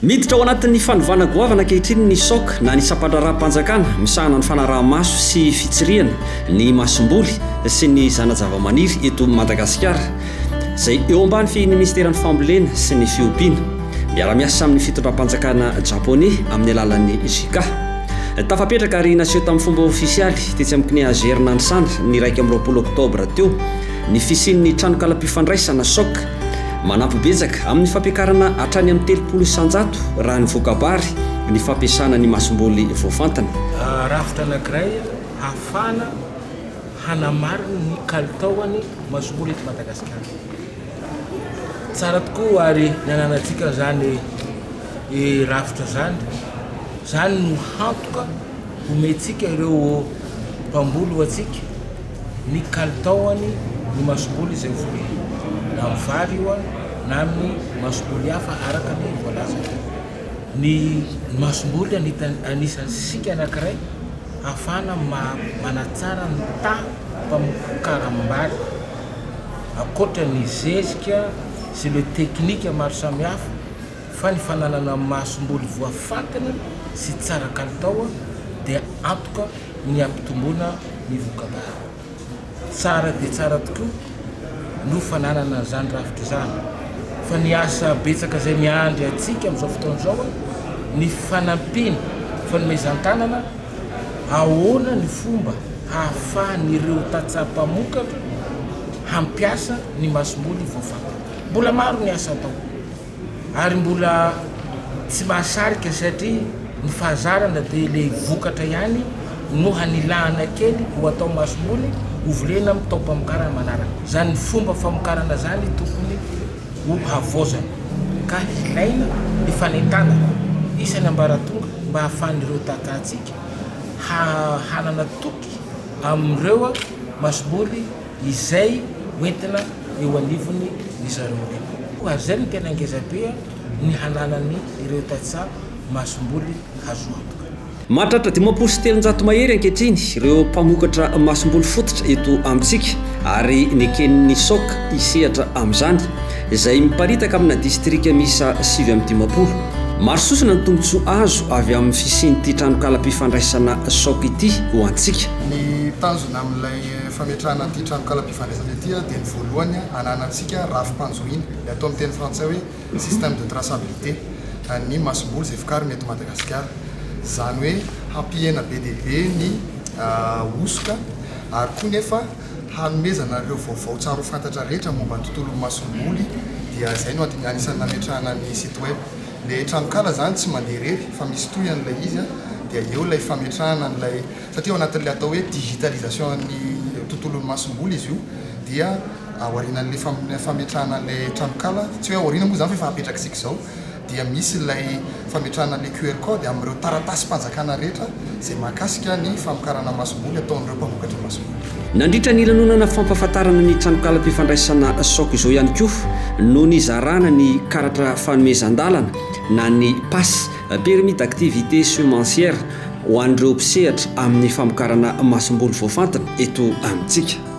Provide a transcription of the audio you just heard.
miditra ao anatin'ny fanovana goavana ankehitriny ny soka na ny sapadraram-panjakana misahana ny fanaraha-maso sy fitsiriana ny masomboly sy ny zanazava-maniry eto Madagasikara izay eo ambany fehin'ny ministera ny fambolena sy ny fiompiana miara-miasa amin'ny fitondram-panjakana japonais amin'ny alalan'ny JICA. Tafapetraka ary naseho tamin'ny fomba ofisialy tetsy amin'ny kiniazy Herinandrisandra ny 1 oktobra teo ny fisian'ny tranokala-mpifandraisana soka manampy-betsaka amin'ny fampiakarana hatrany amin'ny 30 isanjato raha ny vokabary ny fampiasana ny masomboly voafantana. Rafitra anankiray hafana hanamarina ny kalitaony masomboly eto Madagasikara. Tsara tokoa ary ny ananantsika zany rafitra zany no hantoka omentsika ireo mpamboly atsika ny kalitaony ny masomboly izay voly na mivary io na amin'ny masomboly hafa araka ny voalaza. Ny masomboly anisan'ny sika anankiray afana manatsara ny mpamokarambary akoatra ny zezika sy le teknika maro samihafa fa ny fananana masomboly voafantana sy tsara kalitao dia antoka ny ampitomboana ny vokabary. Tsara dia tsara tokoa no fananana zany rafitra zany fa ny asa betsaka zay miandry atsika amin'izao fotoana izao ny fanampiana fanomezan-tanana ahoana ny fomba hahafahan'ireo tatsaha-mpamokatra hampiasa ny masomboly voafantana. Mbola maro ny asa atao ary mbola tsy mahasarika satria ny fahazarana dia le vokatra ihany no hanilahana kely ho atao masomboly ovolena amin'ny tao-pamokarana manaraka. Zany ny fomba famokarana zany tokony ho havaozana ka ilaina ny fanentana isan'ny ambaratonga mba hahafahan'ireo tatantsika hanana toky amin'ireo masomboly izay hoentina eo anivony ny zareo. Ary zay ny tena angeza-be ny hananany ireo tatsaha masomboly hazo antoka. Mahatratra 500 mahery ankehitriny ireo mpamokatra masomboly fototra eto amintsika ary ny kenin'ny soka isehatra amin'izany izay miparitaka amina distrika misa 7 maro sosina ny tombotsoa azo avy amin'ny fisian'ity tranokala-mpifandraisana soka ity ho antsika. Ny tanjona amin'ilay fametrahana ity tranokala-mpifandraisana ity dia ny voalohany ananantsika rafim-panjoina atao amin'ny teny frantsay hoe système de traçabilité ny masomboly izay vokariny eto Madagasikara. Zany hoe hampihena be dia be ny osoka ary koa nefa hanomezana ireo vaovao tsara ho fantatra rehetra momba ny tontolo masomboly dia izay no anisan'ny nametrahana ny site web. Le tranokala zany tsy mandeha rery fa misy tohan'ilay izy dia eo ilay fametrahana n'ilay satria ao anatin'ilay atao hoe digitalisation ny tontolon'ny masomboly izy io dia aorianan'ilay fametrahana n'ilay tranokala tsy hoe aoriana moa zany fa efa hapetraka sika izao dia misy ilay fametrahana le QR code amin'ireo taratasy mpanjakana rehetra izay mahakasika ny famokarana masomboly ataon'ireo mpamokatra masomboly. Nandritra ny lanonana fampahafantarana ny tranokala-mpifandraisana soka izao ihany koa no nizarana ny karatra fanomezan-dalana na ny passe permis d'activité semencière ho an'ireo mpisehatra amin'ny famokarana masomboly voafantana eto amintsika.